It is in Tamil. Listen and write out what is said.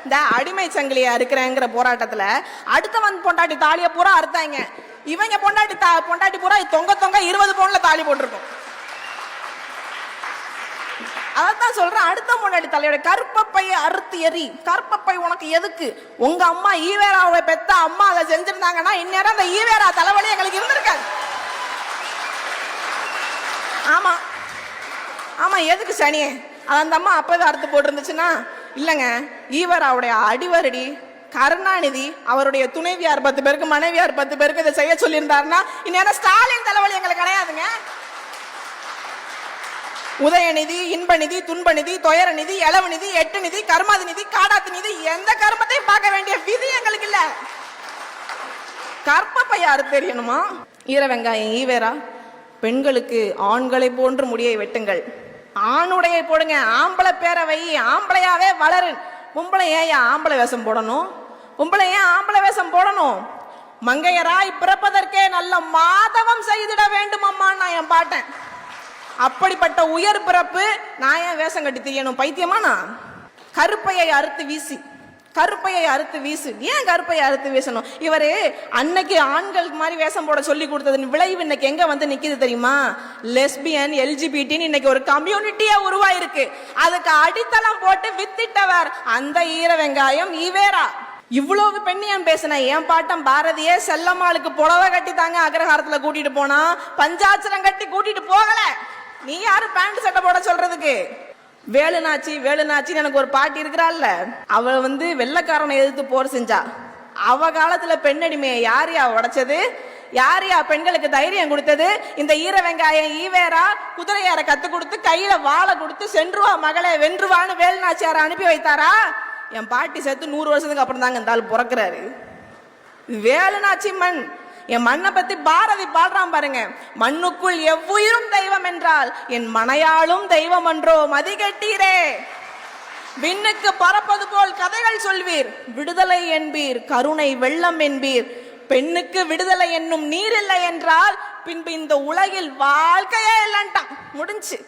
இந்த அடிமை சங்கிலியா இருக்கிறேங்கிற போராட்டத்துல அடுத்தவன் பொண்டாட்டி தாலிய பூரா அறுத்தாங்க. இவங்க பொண்டாட்டி பூரா தொங்க 20 பவுன்ல தாலி போட்டிருக்கும். அதான் சொல்றேன், அடுத்த முன்னாடி தலையோட கற்பப்பையை அறுத்து எறி. கற்பப்பை உனக்கு எதுக்கு? உங்க அம்மா ஈவேராவை பெத்த அம்மா அதை செஞ்சிருந்தாங்கன்னா இந்நேரம் அந்த ஈவேரா தலைவலி எங்களுக்கு இருந்திருக்காது. ஆமா ஆமா, எதுக்கு சனியே? அந்த அம்மா அப்பவே அறுத்து போட்டிருந்துச்சுன்னா இல்லைங்க. ஈவேராவுடைய அடிவரடி கருணாநிதி அவருடைய துணைவியார் 10 பேருக்கு மனைவியார் 10 பேருக்கு இதை செய்ய சொல்லியிருந்தாருன்னா இந்நேரம் ஸ்டாலின் தலைவலி எங்களுக்கு கிடையாதுங்க. உதயநிதி, இன்பநிதி, துன்பநிதி, துயர நிதி, இளவு நிதி, எட்டு நிதி, கர்மாதி நிதி, காடாத்து நிதி, எந்த கர்மத்தையும் பார்க்க வேண்டிய விதி எங்களுக்கு இல்ல. கற்பப்பை யாரு தெரியணுமா? ஈர வெங்காயம் ஈவேரா, பெண்களுக்கு ஆண்களை போன்று முடியை வெட்டுங்கள், ஆணுடைய போடுங்க, ஆம்பளை பேரவை, ஆம்பளையாவே வளரு. பொம்பளை ஏன் ஆம்பளை வேஷம் போடணும்? பொம்பளை ஏன் ஆம்பளை வேஷம் போடணும்? மங்கையராய் பிறப்பதற்கே நல்ல மாதவம் செய்திட வேண்டும் அம்மா நான் என் பாட்டேன். அப்படிப்பட்ட உயர் பிறப்பு நான் ஏன் வேஷம் கட்டி தெரியணும்? பைத்தியமா நான்? கருப்பையை அறுத்து வீசி, கருப்பையை அறுத்து வீசு. ஏன் கருப்பையை அறுத்து வீசணும்? இவரு அன்னைக்கு ஆண்களுக்கு மாதிரி வேஷம் போட சொல்லி கொடுத்தது விளைவு இன்னைக்கு எங்க வந்து நிக்குது தெரியுமா? லெஸ்பியன், எல்ஜிபிடின்னு இன்னைக்கு ஒரு கம்யூனிட்டியா உருவாயிருக்கு. அதுக்கு அடித்தளம் போட்டு வித்திட்டவர் அந்த ஈர வெங்காயம் ஈவேரா. இவ்வளவு பெண்ணியம் பேசின என் பாட்டம் பாரதியே செல்லம்மாளுக்கு புடவை கட்டி தாங்க அக்ரஹாரத்துல கூட்டிட்டு போனா, பஞ்சாட்சரம் கட்டி கூட்டிட்டு போகல. நீ யாரு பேண்ட் சட்டை போட சொல்றதுக்கு? வேலுநாச்சி வேலுநாச்சின்னு எனக்கு ஒரு பாட்டி இருக்கிறாள்ல, அவ வெள்ளக்காரனை எதிர்த்து போர் செஞ்சா. அவ காலத்துல பெண்ணடிமையை யாரையா உடைச்சது? யாரையா பெண்களுக்கு தைரியம் கொடுத்தது? இந்த ஈர வெங்காயம் ஈவேரா குதிரையார கத்து கொடுத்து கையில வாழை கொடுத்து சென்றுவா மகளே வென்றுவான்னு வேலுநாச்சியார அனுப்பி வைத்தாரா? என் பாட்டி சேர்த்து 100 வருஷத்துக்கு அப்புறம் தாங்க இந்த ஆள் பிறக்கிறாரு. வேலுநாச்சி மண். என் மண்ணை பத்தி பாரதி பாடுறான் பாருங்க. மண்ணுக்குள் எவ்வுயிரும் தெய்வம் என்றால் என் மனையாளும் தெய்வம் என்றோ மதிகட்டீரே. விண்ணுக்கு பறப்பது போல் கதைகள் சொல்வீர், விடுதலை என்பீர், கருணை வெள்ளம் என்பீர். பெண்ணுக்கு விடுதலை என்னும் நீர் இல்லை என்றால் பின்பு இந்த உலகில் வாழ்க்கையே இல்லைன்ட்டான். முடிஞ்சு.